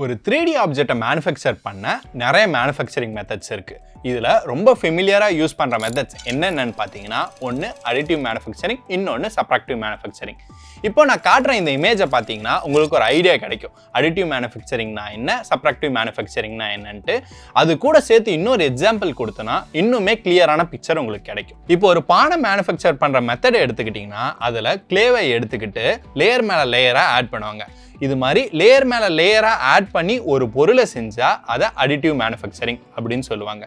ஒரு 3D ஆப்ஜெக்ட்டை manufacture பண்ண நிறைய மேனுஃபேக்சரிங் மெத்தட்ஸ் இருக்கு. இதுல ரொம்ப ஃபெமிலியரா யூஸ் பண்ற மெத்தட்ஸ் என்னென்னன்னு பாத்தீங்கன்னா, ஒன்னு அடிட்டிவ் மேனுஃபேக்சரிங், இன்னொன்னு சப்ட்ராக்டிவ் மேனுஃபேக்சரிங். இப்போ நான் காட்டுற இந்த இமேஜை பார்த்தீங்கன்னா உங்களுக்கு ஒரு ஐடியா கிடைக்கும். அடிட்டிவ் மேனுஃபேக்சரிங்னா என்ன, சப்ட்ராக்டிவ் மேனுஃபேக்சரிங்னா என்னன்ட்டு. அது கூட சேர்த்து இன்னொரு எக்ஸாம்பிள் கொடுத்தனா இன்னுமே கிளியரான பிக்சர் உங்களுக்கு கிடைக்கும். இப்போ ஒரு பானை மேனுஃபேக்சர் பண்ற மெத்தடை எடுத்துக்கிட்டீங்கன்னா, அதுல கிளேவை எடுத்துக்கிட்டு லேயர் மேல லேயரா ஆட் பண்ணுவாங்க. இது மாதிரி லேயர் மேல லேயரா ஆட் பண்ணி ஒரு பொருளை செஞ்சா அதை அடிட்டிவ் மேனுஃபேக்சரிங் அப்படின்னு சொல்லுவாங்க.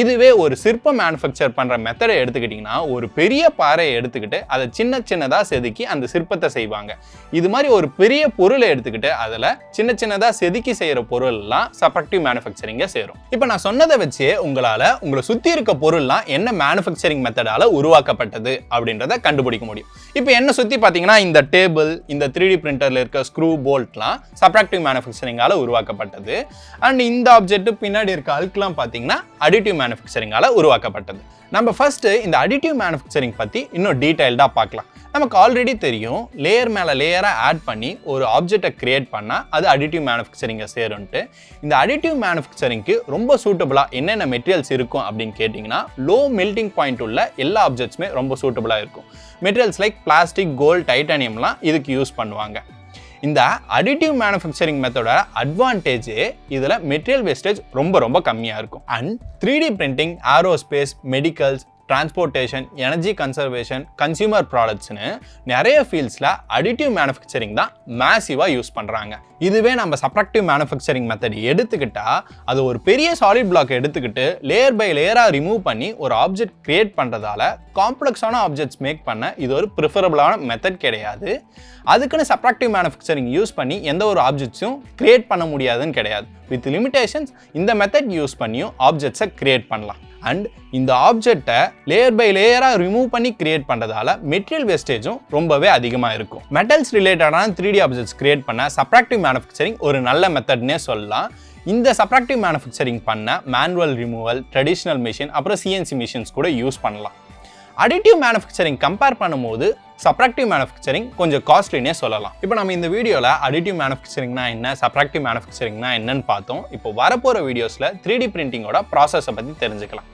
இதுவே ஒரு சிற்ப மேனுஃபேக்சர் பண்ற மெத்தடை எடுத்துக்கிட்டீங்கன்னா, ஒரு பெரிய பாறையை எடுத்துக்கிட்டு அதை சின்ன சின்னதா செதுக்கி அந்த சிற்பத்தை செய்வாங்க. இது மாதிரி ஒரு பெரிய பொருளை எடுத்துக்கிட்டு அதில் சின்ன சின்னதா செதுக்கி செய்யற பொருள் எல்லாம் சப்ட்ராக்டிவ் மேனுஃபேக்சரிங்க சேரும். இப்போ நான் சொன்னதை வச்சே உங்களை சுத்தி இருக்க பொருள்லாம் என்ன மேனுஃபேக்சரிங் மெத்தடால உருவாக்கப்பட்டது அப்படின்றத கண்டுபிடிக்க முடியும். இப்போ என்ன சுத்தி பாத்தீங்கன்னா இந்த டேபிள், இந்த 3D பிரிண்டர்ல இருக்க ஸ்க்ரூ, போல்ட்லாம் சப்ட்ராக்டிவ் மேனுஃபேக்சரிங்கால உருவாக்கப்பட்டது. அண்ட் இந்த ஆப்ஜெக்ட் பின்னாடி இருக்க அல்க்லாம் பாத்தீங்கன்னா அடிட்டிவ் மேனுஃபேக்சரிங்கால உருவாக்கப்பட்டது. நம்ம ஃபர்ஸ்ட் இந்த அடிட்டிவ் மேனுஃபேக்சரிங் பத்தி இன்னும் டீடைல்டா பார்க்கலாம். நமக்கு ஆல்ரெடி தெரியும் லேயர் மேல லேயரா ஆட் பண்ணி ஒரு ஆப்ஜெக்ட்டை கிரியேட் பண்ணா அது அடிட்டிவ் மேனுஃபேக்சரிங்க சேரும்ட்டு. இந்த அடிட்டிவ் மேனுஃபேக்சரிங்க்கு ரொம்ப சூட்டபிளா என்னென்ன மெட்டீரியல்ஸ் இருக்கும் அப்படின்னு கேட்டிங்கன்னா, லோ மெல்டிங் பாயிண்ட் உள்ள எல்லா ஆப்ஜெக்ட்ஸுமே ரொம்ப சூட்டபிளா இருக்கும். மெட்டீரியல்ஸ் லைக் பிளாஸ்டிக், கோல்ட், டைட்டானியம்லாம் இதுக்கு யூஸ் பண்ணுவாங்க. இந்த அடிட்டிவ் மேனுஃபேக்சரிங் மெத்தடோட அட்வான்டேஜ் இதுல மெட்டீரியல் வேஸ்டேஜ் ரொம்ப கம்மியா இருக்கும். And 3D printing, aerospace, medicals, transportation, energy conservation, consumer ப்ராடக்ட்ஸ்னு நிறைய ஃபீல்ட்ஸில் அடிட்டிவ் மேனுஃபேக்சரிங் தான் மேசிவாக யூஸ் பண்ணுறாங்க. இதுவே நம்ம சப்ட்ராக்டிவ் மேனுஃபேக்சரிங் மெத்தட் எடுத்துக்கிட்டா, அது ஒரு பெரிய சாலிட் பிளாக் எடுத்துக்கிட்டு லேயர் பை லேயராக ரிமூவ் பண்ணி ஒரு ஆப்ஜெக்ட் கிரியேட் பண்ணுறதால காம்ப்ளெக்ஸான ஆப்ஜெக்ட்ஸ் மேக் பண்ண இது ஒரு ப்ரிஃபரபிளான மெத்தட் கிடையாது. அதுக்குன்னு சப்ட்ராக்டிவ் மேனுஃபேக்சரிங் யூஸ் பண்ணி எந்த ஒரு ஆப்ஜெக்ட்ஸும் கிரியேட் பண்ண முடியாதுன்னு கிடையாது. வித் லிமிடேஷன்ஸ் இந்த மெத்தட் யூஸ் பண்ணியும் ஆப்ஜெக்ட்ஸை கிரியேட் பண்ணலாம். அண்ட் இந்த ஆப்ஜெக்ட்டை லேயர் பை லேயரா ரிமூவ் பண்ணி கிரியேட் பண்றதால மெட்டீரியல் வேஸ்டேஜும் ரொம்பவே அதிகமாக இருக்கும். மெட்டல்ஸ் ரிலேட்டடான 3D ஆப்ஜெக்ட்ஸ் கிரியேட் பண்ண சப்ட்ராக்டிவ் மேனுஃபேக்சரிங் ஒரு நல்ல மெத்தட்னே சொல்லலாம். இந்த சப்ட்ராக்டிவ் மேனுஃபேக்சரிங் பண்ண மேனுவல் ரிமூவல், ட்ரெடிஷ்னல் மிஷின், அப்புறம் CNC மிஷின்ஸ் கூட யூஸ் பண்ணலாம். அடிட்டிவ் மேனுஃபேக்சரிங் கம்பேர் பண்ணும்போது சப்ட்ராக்டிவ் மேனுஃபேக்சரிங் கொஞ்சம் காஸ்ட்லினே சொல்லலாம். இப்போ நம்ம இந்த வீடியோவில் அடிட்டிவ் மேனுஃபேக்சரிங்னா என்ன, சப்ட்ராக்டிவ் மேனுஃபேக்சரிங்னா என்னன்னு பார்த்தோம். இப்போ வரப்போகிற வீடியோஸில் 3D பிரிண்டிங்கோட ப்ராசஸை பற்றி தெரிஞ்சுக்கலாம்.